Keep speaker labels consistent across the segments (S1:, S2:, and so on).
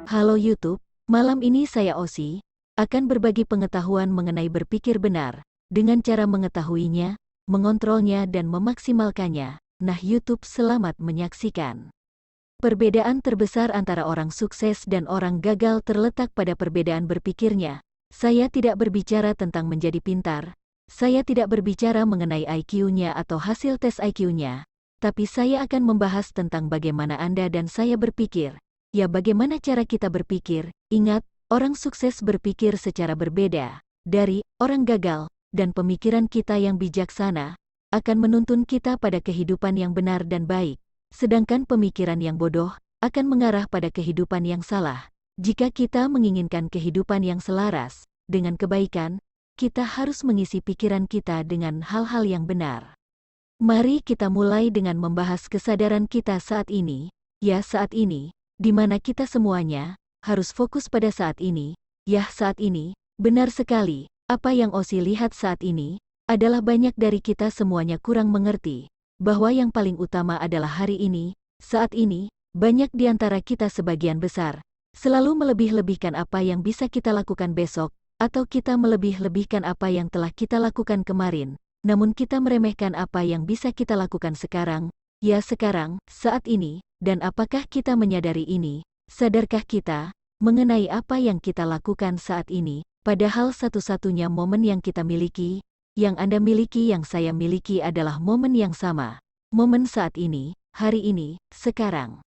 S1: Halo YouTube, malam ini saya Osi, akan berbagi pengetahuan mengenai berpikir benar, dengan cara mengetahuinya, mengontrolnya dan memaksimalkannya. Nah YouTube selamat menyaksikan. Perbedaan terbesar antara orang sukses dan orang gagal terletak pada perbedaan berpikirnya. Saya tidak berbicara tentang menjadi pintar, saya tidak berbicara mengenai IQ-nya atau hasil tes IQ-nya, tapi saya akan membahas tentang bagaimana Anda dan saya berpikir. Ya bagaimana cara kita berpikir, ingat, orang sukses berpikir secara berbeda dari orang gagal, dan pemikiran kita yang bijaksana akan menuntun kita pada kehidupan yang benar dan baik, sedangkan pemikiran yang bodoh akan mengarah pada kehidupan yang salah. Jika kita menginginkan kehidupan yang selaras dengan kebaikan, kita harus mengisi pikiran kita dengan hal-hal yang benar. Mari kita mulai dengan membahas kesadaran kita saat ini, ya saat ini, di mana kita semuanya harus fokus pada saat ini, ya saat ini, benar sekali, apa yang Osi lihat saat ini, adalah banyak dari kita semuanya kurang mengerti, bahwa yang paling utama adalah hari ini, saat ini, banyak di antara kita sebagian besar, selalu melebih-lebihkan apa yang bisa kita lakukan besok, atau kita melebih-lebihkan apa yang telah kita lakukan kemarin, namun kita meremehkan apa yang bisa kita lakukan sekarang, ya sekarang, saat ini. Dan apakah kita menyadari ini? Sadarkah kita mengenai apa yang kita lakukan saat ini? Padahal satu-satunya momen yang kita miliki, yang Anda miliki, yang saya miliki adalah momen yang sama. Momen saat ini, hari ini, sekarang.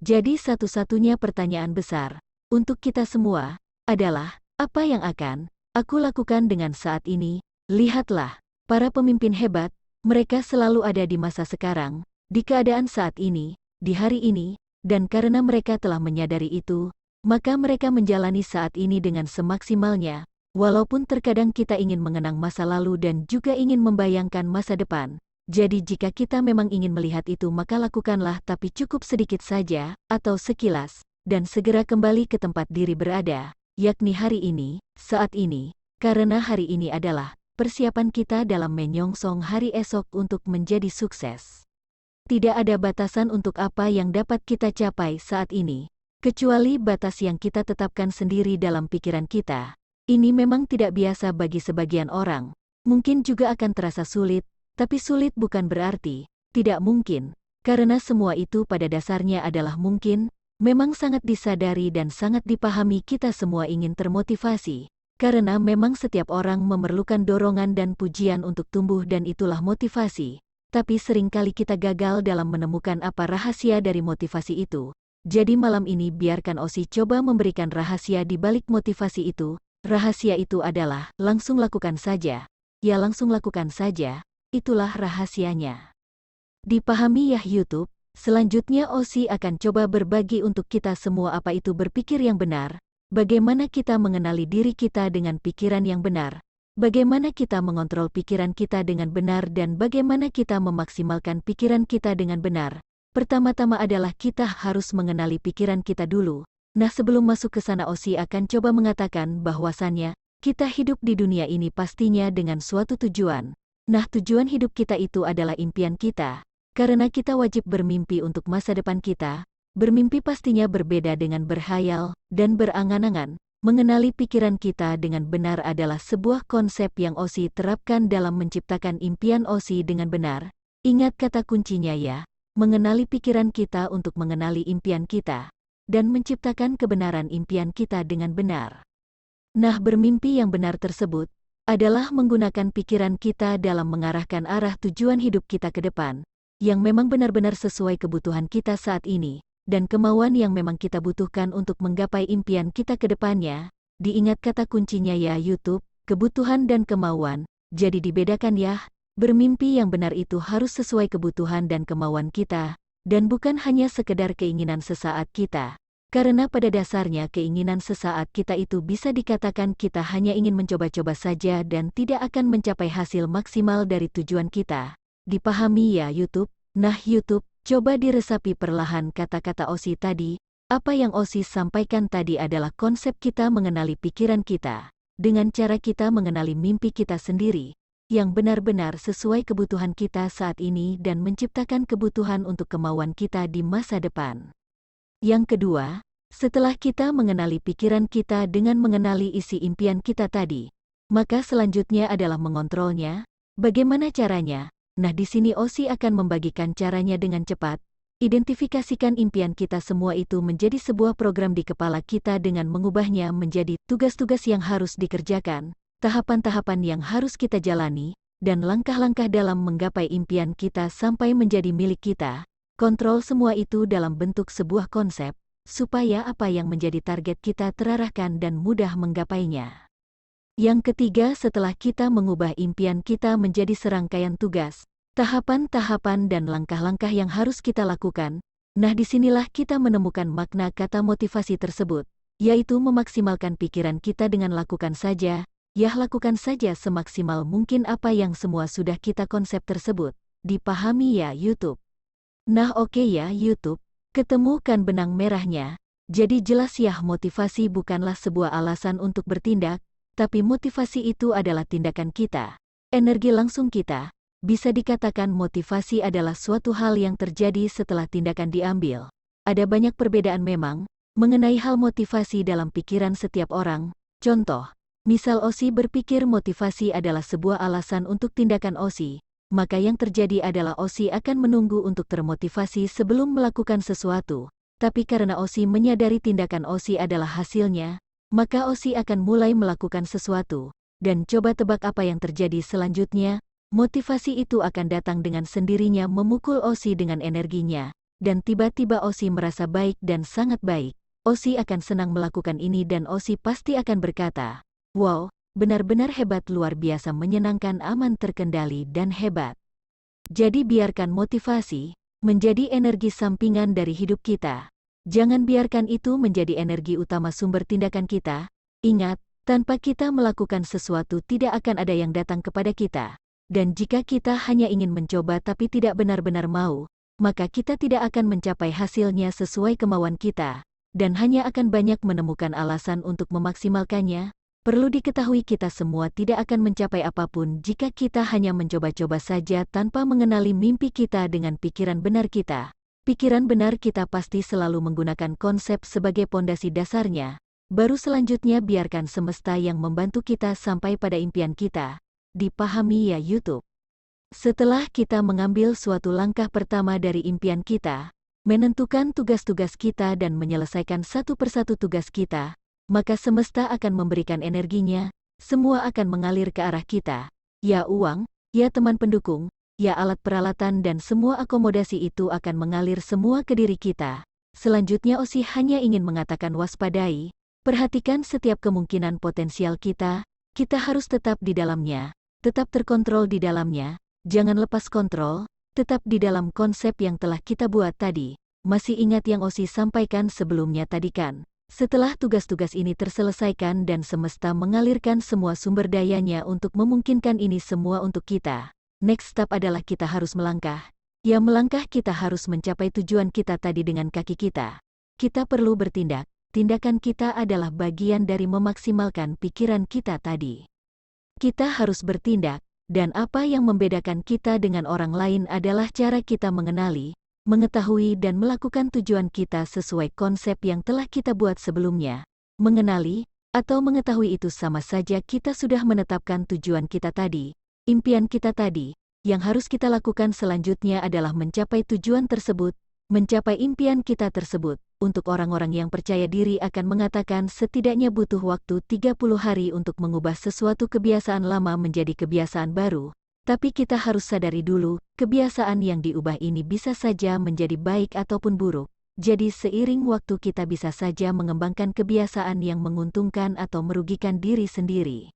S1: Jadi satu-satunya pertanyaan besar untuk kita semua adalah, apa yang akan aku lakukan dengan saat ini? Lihatlah, para pemimpin hebat, mereka selalu ada di masa sekarang, di keadaan saat ini, di hari ini, dan karena mereka telah menyadari itu, maka mereka menjalani saat ini dengan semaksimalnya, walaupun terkadang kita ingin mengenang masa lalu dan juga ingin membayangkan masa depan. Jadi jika kita memang ingin melihat itu maka lakukanlah, tapi cukup sedikit saja, atau sekilas, dan segera kembali ke tempat diri berada, yakni hari ini, saat ini, karena hari ini adalah persiapan kita dalam menyongsong hari esok untuk menjadi sukses. Tidak ada batasan untuk apa yang dapat kita capai saat ini, kecuali batas yang kita tetapkan sendiri dalam pikiran kita. Ini memang tidak biasa bagi sebagian orang, mungkin juga akan terasa sulit, tapi sulit bukan berarti tidak mungkin, karena semua itu pada dasarnya adalah mungkin, memang sangat disadari dan sangat dipahami. Kita semua ingin termotivasi, karena memang setiap orang memerlukan dorongan dan pujian untuk tumbuh dan itulah motivasi. Tapi seringkali kita gagal dalam menemukan apa rahasia dari motivasi itu. Jadi malam ini biarkan Osi coba memberikan rahasia di balik motivasi itu. Rahasia itu adalah, langsung lakukan saja. Ya langsung lakukan saja, itulah rahasianya. Dipahami ya YouTube, selanjutnya Osi akan coba berbagi untuk kita semua apa itu berpikir yang benar, bagaimana kita mengenali diri kita dengan pikiran yang benar, bagaimana kita mengontrol pikiran kita dengan benar dan bagaimana kita memaksimalkan pikiran kita dengan benar. Pertama-tama adalah kita harus mengenali pikiran kita dulu. Nah sebelum masuk ke sana Osi akan coba mengatakan bahwasannya, kita hidup di dunia ini pastinya dengan suatu tujuan. Nah tujuan hidup kita itu adalah impian kita. Karena kita wajib bermimpi untuk masa depan kita. Bermimpi pastinya berbeda dengan berhayal dan berangan-angan. Mengenali pikiran kita dengan benar adalah sebuah konsep yang Osi terapkan dalam menciptakan impian Osi dengan benar. Ingat kata kuncinya ya, mengenali pikiran kita untuk mengenali impian kita, dan menciptakan kebenaran impian kita dengan benar. Nah bermimpi yang benar tersebut, adalah menggunakan pikiran kita dalam mengarahkan arah tujuan hidup kita ke depan, yang memang benar-benar sesuai kebutuhan kita saat ini, dan kemauan yang memang kita butuhkan untuk menggapai impian kita ke depannya. Diingat kata kuncinya ya YouTube, kebutuhan dan kemauan, jadi dibedakan ya, bermimpi yang benar itu harus sesuai kebutuhan dan kemauan kita, dan bukan hanya sekedar keinginan sesaat kita. Karena pada dasarnya keinginan sesaat kita itu bisa dikatakan kita hanya ingin mencoba-coba saja dan tidak akan mencapai hasil maksimal dari tujuan kita. Dipahami ya YouTube? Nah YouTube, coba diresapi perlahan kata-kata Osi tadi. Apa yang Osi sampaikan tadi adalah konsep kita mengenali pikiran kita, dengan cara kita mengenali mimpi kita sendiri, yang benar-benar sesuai kebutuhan kita saat ini dan menciptakan kebutuhan untuk kemauan kita di masa depan. Yang kedua, Setelah kita mengenali pikiran kita dengan mengenali isi impian kita tadi, maka selanjutnya adalah mengontrolnya. Bagaimana caranya? Nah, di sini Osi akan membagikan caranya dengan cepat. Identifikasikan impian kita semua itu menjadi sebuah program di kepala kita dengan mengubahnya menjadi tugas-tugas yang harus dikerjakan, tahapan-tahapan yang harus kita jalani, dan langkah-langkah dalam menggapai impian kita sampai menjadi milik kita. Kontrol semua itu dalam bentuk sebuah konsep, supaya apa yang menjadi target kita terarahkan dan mudah menggapainya. Yang ketiga, setelah kita mengubah impian kita menjadi serangkaian tugas, tahapan-tahapan dan langkah-langkah yang harus kita lakukan, nah disinilah kita menemukan makna kata motivasi tersebut, yaitu memaksimalkan pikiran kita dengan lakukan saja, lakukan saja semaksimal mungkin apa yang semua sudah kita konsep tersebut. Dipahami ya YouTube? Nah oke ya YouTube. Ketemu kan benang merahnya, jadi jelas ya motivasi bukanlah sebuah alasan untuk bertindak, tapi motivasi itu adalah tindakan kita, energi langsung kita. Bisa dikatakan motivasi adalah suatu hal yang terjadi setelah tindakan diambil. Ada banyak perbedaan memang, mengenai hal motivasi dalam pikiran setiap orang. Contoh, misal Osi berpikir motivasi adalah sebuah alasan untuk tindakan Osi, maka yang terjadi adalah Osi akan menunggu untuk termotivasi sebelum melakukan sesuatu. Tapi karena Osi menyadari tindakan Osi adalah hasilnya, maka Osi akan mulai melakukan sesuatu. Dan coba tebak apa yang terjadi selanjutnya? Motivasi itu akan datang dengan sendirinya memukul Osi dengan energinya. Dan tiba-tiba Osi merasa baik dan sangat baik. Osi akan senang melakukan ini dan Osi pasti akan berkata, "Wow, benar-benar hebat, luar biasa, menyenangkan, aman, terkendali, dan hebat." Jadi biarkan motivasi menjadi energi sampingan dari hidup kita. Jangan biarkan itu menjadi energi utama sumber tindakan kita. Ingat, tanpa kita melakukan sesuatu tidak akan ada yang datang kepada kita. Dan jika kita hanya ingin mencoba tapi tidak benar-benar mau, maka kita tidak akan mencapai hasilnya sesuai kemauan kita. Dan hanya akan banyak menemukan alasan untuk memaksimalkannya. Perlu diketahui kita semua tidak akan mencapai apapun jika kita hanya mencoba-coba saja tanpa mengenali mimpi kita dengan pikiran benar kita. Pikiran benar kita pasti selalu menggunakan konsep sebagai pondasi dasarnya. Baru selanjutnya biarkan semesta yang membantu kita sampai pada impian kita. Dipahami ya YouTube? Setelah kita mengambil suatu langkah pertama dari impian kita, menentukan tugas-tugas kita dan menyelesaikan satu persatu tugas kita, maka semesta akan memberikan energinya, semua akan mengalir ke arah kita. Ya uang, ya teman pendukung, ya alat peralatan dan semua akomodasi itu akan mengalir semua ke diri kita. Selanjutnya Osi hanya ingin mengatakan waspadai, perhatikan setiap kemungkinan potensial kita harus tetap di dalamnya, tetap terkontrol di dalamnya, jangan lepas kontrol, tetap di dalam konsep yang telah kita buat tadi. Masih ingat yang Osi sampaikan sebelumnya tadi kan? Setelah tugas-tugas ini terselesaikan dan semesta mengalirkan semua sumber dayanya untuk memungkinkan ini semua untuk kita. Next step adalah kita harus melangkah. Ya melangkah kita harus mencapai tujuan kita tadi dengan kaki kita. Kita perlu bertindak. Tindakan kita adalah bagian dari memaksimalkan pikiran kita tadi. Kita harus bertindak, dan apa yang membedakan kita dengan orang lain adalah cara kita mengenali, mengetahui dan melakukan tujuan kita sesuai konsep yang telah kita buat sebelumnya. Mengenali atau mengetahui itu sama saja kita sudah menetapkan tujuan kita tadi, impian kita tadi. Yang harus kita lakukan selanjutnya adalah mencapai tujuan tersebut, mencapai impian kita tersebut. Untuk orang-orang yang percaya diri akan mengatakan setidaknya butuh waktu 30 hari untuk mengubah sesuatu kebiasaan lama menjadi kebiasaan baru. Tapi kita harus sadari dulu, kebiasaan yang diubah ini bisa saja menjadi baik ataupun buruk. Jadi seiring waktu kita bisa saja mengembangkan kebiasaan yang menguntungkan atau merugikan diri sendiri.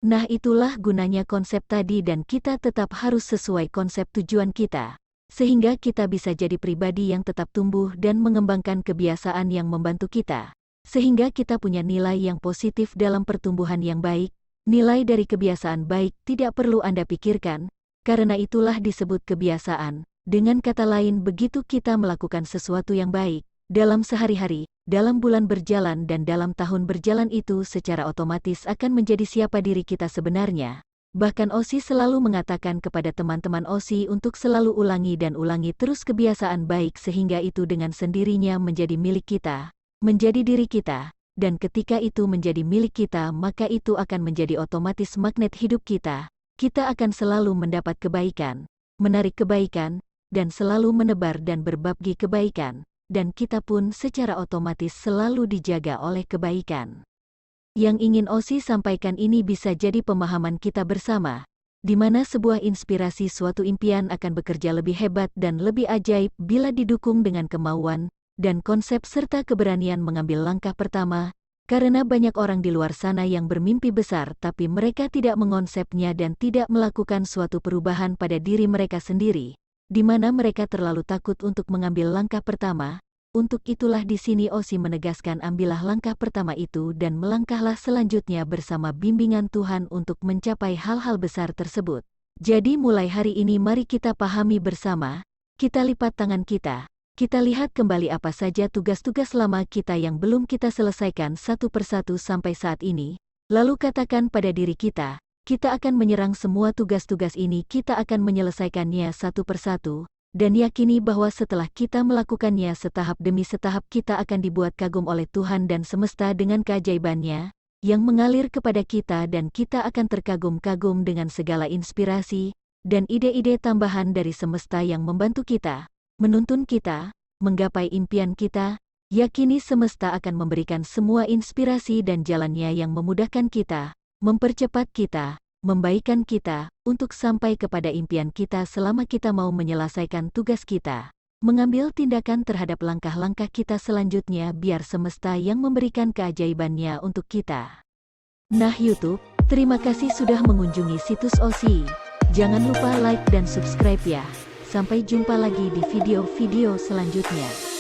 S1: Nah itulah gunanya konsep tadi dan kita tetap harus sesuai konsep tujuan kita. Sehingga kita bisa jadi pribadi yang tetap tumbuh dan mengembangkan kebiasaan yang membantu kita. Sehingga kita punya nilai yang positif dalam pertumbuhan yang baik. Nilai dari kebiasaan baik tidak perlu Anda pikirkan, karena itulah disebut kebiasaan. Dengan kata lain, begitu kita melakukan sesuatu yang baik, dalam sehari-hari, dalam bulan berjalan dan dalam tahun berjalan itu secara otomatis akan menjadi siapa diri kita sebenarnya. Bahkan Osi selalu mengatakan kepada teman-teman Osi untuk selalu ulangi dan ulangi terus kebiasaan baik sehingga itu dengan sendirinya menjadi milik kita. menjadi diri kita, dan ketika itu menjadi milik kita maka itu akan menjadi otomatis magnet hidup kita. Kita akan selalu mendapat kebaikan, menarik kebaikan, dan selalu menebar dan berbagi kebaikan, dan kita pun secara otomatis selalu dijaga oleh kebaikan. Yang ingin Osi sampaikan ini bisa jadi pemahaman kita bersama, di mana sebuah inspirasi suatu impian akan bekerja lebih hebat dan lebih ajaib bila didukung dengan kemauan dan konsep serta keberanian mengambil langkah pertama, karena banyak orang di luar sana yang bermimpi besar tapi mereka tidak mengonsepnya dan tidak melakukan suatu perubahan pada diri mereka sendiri, di mana mereka terlalu takut untuk mengambil langkah pertama. Untuk itulah di sini Osi menegaskan ambillah langkah pertama itu dan melangkahlah selanjutnya bersama bimbingan Tuhan untuk mencapai hal-hal besar tersebut. Jadi mulai hari ini mari kita pahami bersama, kita lipat tangan kita lihat kembali apa saja tugas-tugas lama kita yang belum kita selesaikan satu persatu sampai saat ini, lalu katakan pada diri kita akan menyerang semua tugas-tugas ini, kita akan menyelesaikannya satu persatu, dan yakini bahwa setelah kita melakukannya setahap demi setahap kita akan dibuat kagum oleh Tuhan dan semesta dengan keajaibannya, yang mengalir kepada kita dan kita akan terkagum-kagum dengan segala inspirasi, dan ide-ide tambahan dari semesta yang membantu kita, menuntun kita, menggapai impian kita. Yakini semesta akan memberikan semua inspirasi dan jalannya yang memudahkan kita, mempercepat kita, membaikkan kita, untuk sampai kepada impian kita selama kita mau menyelesaikan tugas kita. Mengambil tindakan terhadap langkah-langkah kita selanjutnya biar semesta yang memberikan keajaibannya untuk kita. Nah YouTube, terima kasih sudah mengunjungi situs Osi. Jangan lupa like dan subscribe ya. Sampai jumpa lagi di video-video selanjutnya.